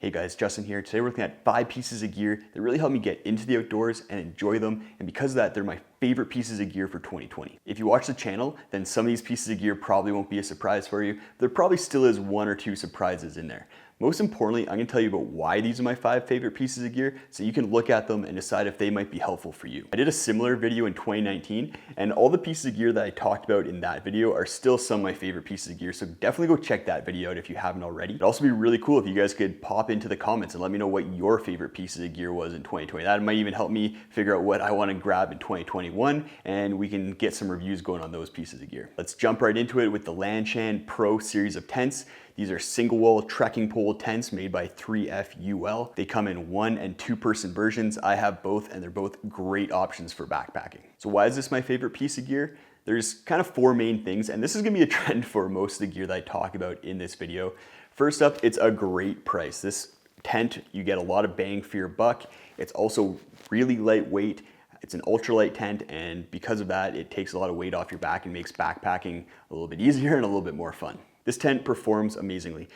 Hey guys, Justin here. Today we're looking at 5 pieces of gear that really help me get into the outdoors and enjoy them, and because of that, they're my favorite pieces of gear for 2020. If you watch the channel, then some of these pieces of gear probably won't be a surprise for you. There probably still is 1 or 2 surprises in there. Most importantly, I'm going to tell you about why these are my 5 favorite pieces of gear so you can look at them and decide if they might be helpful for you. I did a similar video in 2019, and all the pieces of gear that I talked about in that video are still some of my favorite pieces of gear, so definitely go check that video out if you haven't already. It'd also be really cool if you guys could pop into the comments and let me know what your favorite pieces of gear was in 2020. That might even help me figure out what I want to grab in 2021, and we can get some reviews going on those pieces of gear. Let's jump right into it with the Lanshan Pro series of tents. These are single wall trekking pole tents made by 3FUL. They come in 1 and 2 person versions. I have both, and they're both great options for backpacking. So why is this my favorite piece of gear? There's kind of 4 main things, and this is gonna be a trend for most of the gear that I talk about in this video. First up, it's a great price. This tent, you get a lot of bang for your buck. It's also really lightweight. It's an ultralight tent, and because of that, it takes a lot of weight off your back and makes backpacking a little bit easier and a little bit more fun. This tent performs amazingly.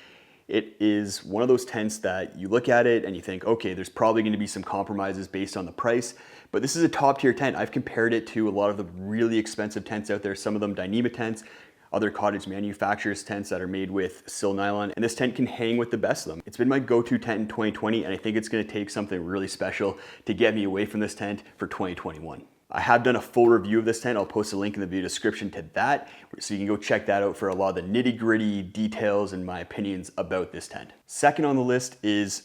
It is one of those tents that you look at it and you think, okay, there's probably gonna be some compromises based on the price, but this is a top tier tent. I've compared it to a lot of the really expensive tents out there, some of them Dyneema tents, other cottage manufacturers tents that are made with sil nylon, and this tent can hang with the best of them. It's been my go-to tent in 2020, and I think it's gonna take something really special to get me away from this tent for 2021. I have done a full review of this tent. I'll post a link in the video description to that, so you can go check that out for a lot of the nitty-gritty details and my opinions about this tent. Second on the list is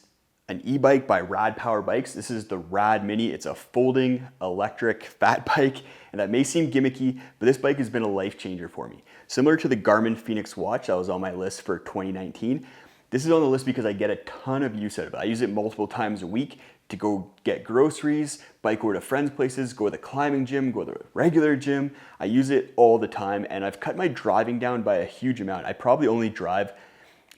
an e-bike by Rad Power Bikes. This is the Rad Mini. It's a folding electric fat bike, and that may seem gimmicky, but this bike has been a life changer for me. Similar to the Garmin Fenix watch that was on my list for 2019, this is on the list because I get a ton of use out of it. I use it multiple times a week to go get groceries, bike over to friends' places, go to the climbing gym, go to the regular gym. I use it all the time, and I've cut my driving down by a huge amount. I probably only drive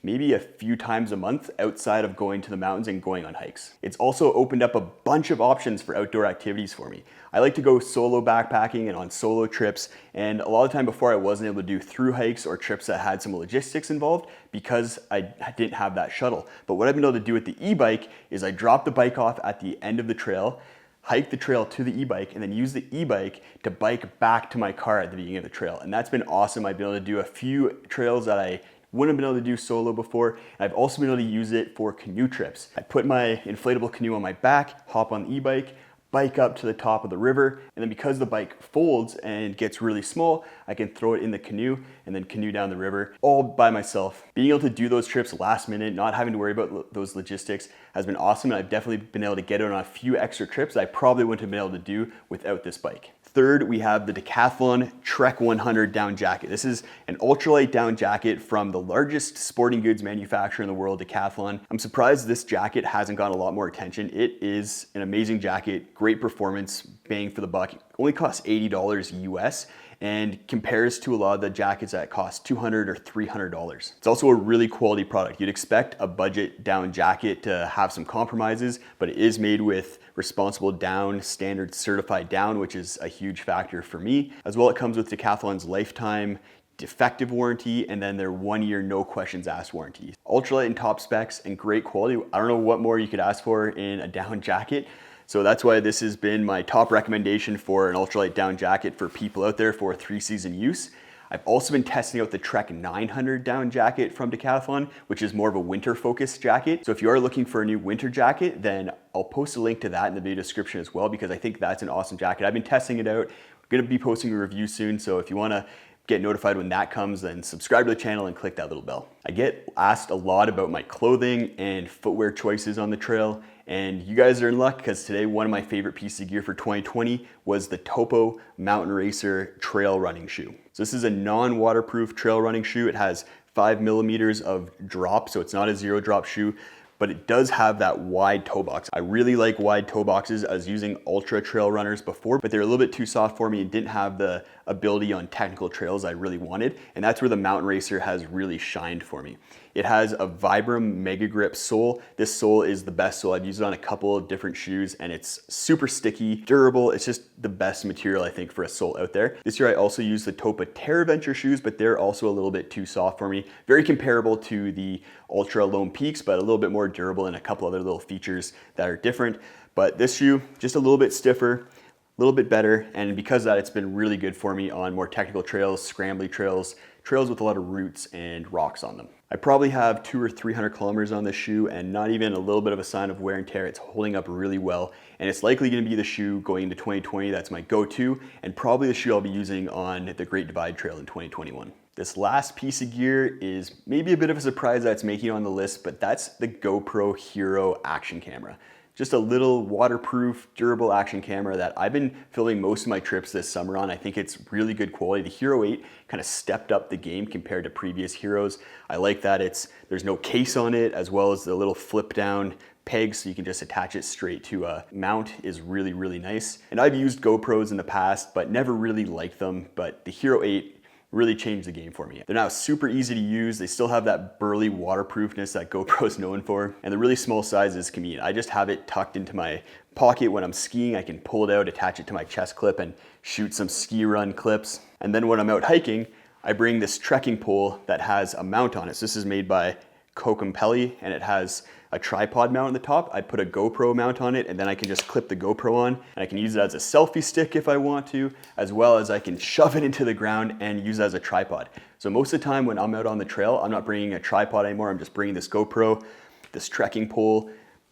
maybe a few times a month outside of going to the mountains and going on hikes. It's also opened up a bunch of options for outdoor activities for me. I like to go solo backpacking and on solo trips, and a lot of the time before I wasn't able to do through hikes or trips that had some logistics involved because I didn't have that shuttle. But what I've been able to do with the e-bike is I drop the bike off at the end of the trail, hike the trail to the e-bike, and then use the e-bike to bike back to my car at the beginning of the trail. And that's been awesome. I've been able to do a few trails that I wouldn't have been able to do solo before. And I've also been able to use it for canoe trips. I put my inflatable canoe on my back, hop on the e-bike, bike up to the top of the river, and then because the bike folds and gets really small, I can throw it in the canoe and then canoe down the river all by myself. Being able to do those trips last minute, not having to worry about those logistics has been awesome, and I've definitely been able to get it on a few extra trips that I probably wouldn't have been able to do without this bike. Third, we have the Decathlon Trek 100 down jacket. This is an ultralight down jacket from the largest sporting goods manufacturer in the world, Decathlon. I'm surprised this jacket hasn't gotten a lot more attention. It is an amazing jacket, great performance, bang for the buck. It only costs $80 US and compares to a lot of the jackets that cost $200 or $300. It's also a really quality product. You'd expect a budget down jacket to have some compromises, but it is made with responsible down, standard certified down, which is a huge factor for me. As well, it comes with Decathlon's lifetime defective warranty and then their 1-year no questions asked warranty. Ultralight and top specs and great quality. I don't know what more you could ask for in a down jacket. So that's why this has been my top recommendation for an ultralight down jacket for people out there for 3-season use. I've also been testing out the Trek 900 down jacket from Decathlon, which is more of a winter focused jacket. So if you are looking for a new winter jacket, then I'll post a link to that in the video description as well, because I think that's an awesome jacket. I've been testing it out. I'm gonna be posting a review soon, so if you wanna get notified when that comes, then subscribe to the channel and click that little bell. I get asked a lot about my clothing and footwear choices on the trail, and you guys are in luck because today one of my favorite pieces of gear for 2020 was the Topo Mountain Racer trail running shoe. So this is a non-waterproof trail running shoe. It has 5 millimeters of drop, so it's not a 0 drop shoe, but it does have that wide toe box. I really like wide toe boxes. I was using ultra trail runners before, but they're a little bit too soft for me and didn't have the ability on technical trails I really wanted. And that's where the Mountain Racer has really shined for me. It has a Vibram Mega Grip sole. This sole is the best sole. I've used it on a couple of different shoes and it's super sticky, durable. It's just the best material I think for a sole out there. This year I also used the Topa TerraVenture shoes, but they're also a little bit too soft for me. Very comparable to the Ultra Lone Peaks, but a little bit more durable and a couple other little features that are different. But this shoe, just a little bit stiffer, a little bit better, and because of that, it's been really good for me on more technical trails, scrambly trails, trails with a lot of roots and rocks on them. I probably have 200 or 300 kilometers on this shoe and not even a little bit of a sign of wear and tear. It's holding up really well, and it's likely gonna be the shoe going into 2020 that's my go-to, and probably the shoe I'll be using on the Great Divide Trail in 2021. This last piece of gear is maybe a bit of a surprise that it's making it on the list, but that's the GoPro Hero action camera. Just a little waterproof, durable action camera that I've been filming most of my trips this summer on. I think it's really good quality. The Hero 8 kind of stepped up the game compared to previous Heroes. I like that there's no case on it, as well as the little flip down pegs, so you can just attach it straight to a mount is really, really nice. And I've used GoPros in the past, but never really liked them. But the Hero 8 really changed the game for me. They're now super easy to use. They still have that burly waterproofness that GoPro is known for. And the really small size is convenient. I just have it tucked into my pocket when I'm skiing. I can pull it out, attach it to my chest clip and shoot some ski run clips. And then when I'm out hiking, I bring this trekking pole that has a mount on it. So this is made by Kokumpelli and it has a tripod mount on the top. I put a GoPro mount on it and then I can just clip the GoPro on and I can use it as a selfie stick if I want to, as well as I can shove it into the ground and use it as a tripod. So most of the time when I'm out on the trail, I'm not bringing a tripod anymore. I'm just bringing this GoPro, this trekking pole,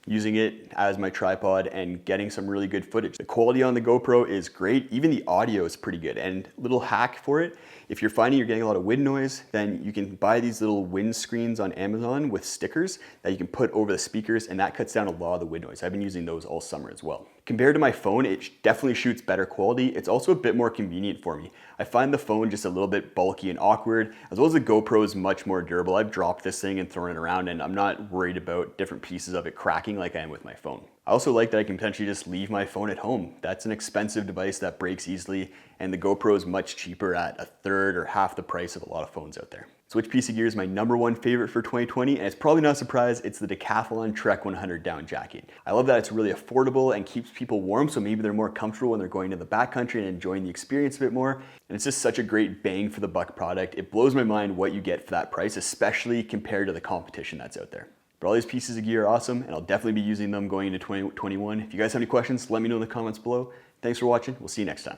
using it as my tripod and getting some really good footage. The quality on the GoPro is great. Even the audio is pretty good. And little hack for it, if you're finding you're getting a lot of wind noise, then you can buy these little wind screens on Amazon with stickers that you can put over the speakers, and that cuts down a lot of the wind noise. I've been using those all summer as well. Compared to my phone, it definitely shoots better quality. It's also a bit more convenient for me. I find the phone just a little bit bulky and awkward, as well as the GoPro is much more durable. I've dropped this thing and thrown it around and I'm not worried about different pieces of it cracking like I am with my phone. I also like that I can potentially just leave my phone at home. That's an expensive device that breaks easily, and the GoPro is much cheaper at a third or half the price of a lot of phones out there. So which piece of gear is my #1 favorite for 2020? And it's probably not a surprise, it's the Decathlon Trek 100 down jacket. I love that it's really affordable and keeps people warm, so maybe they're more comfortable when they're going to the backcountry and enjoying the experience a bit more. And it's just such a great bang for the buck product. It blows my mind what you get for that price, especially compared to the competition that's out there. But all these pieces of gear are awesome, and I'll definitely be using them going into 2021. If you guys have any questions, let me know in the comments below. Thanks for watching. We'll see you next time.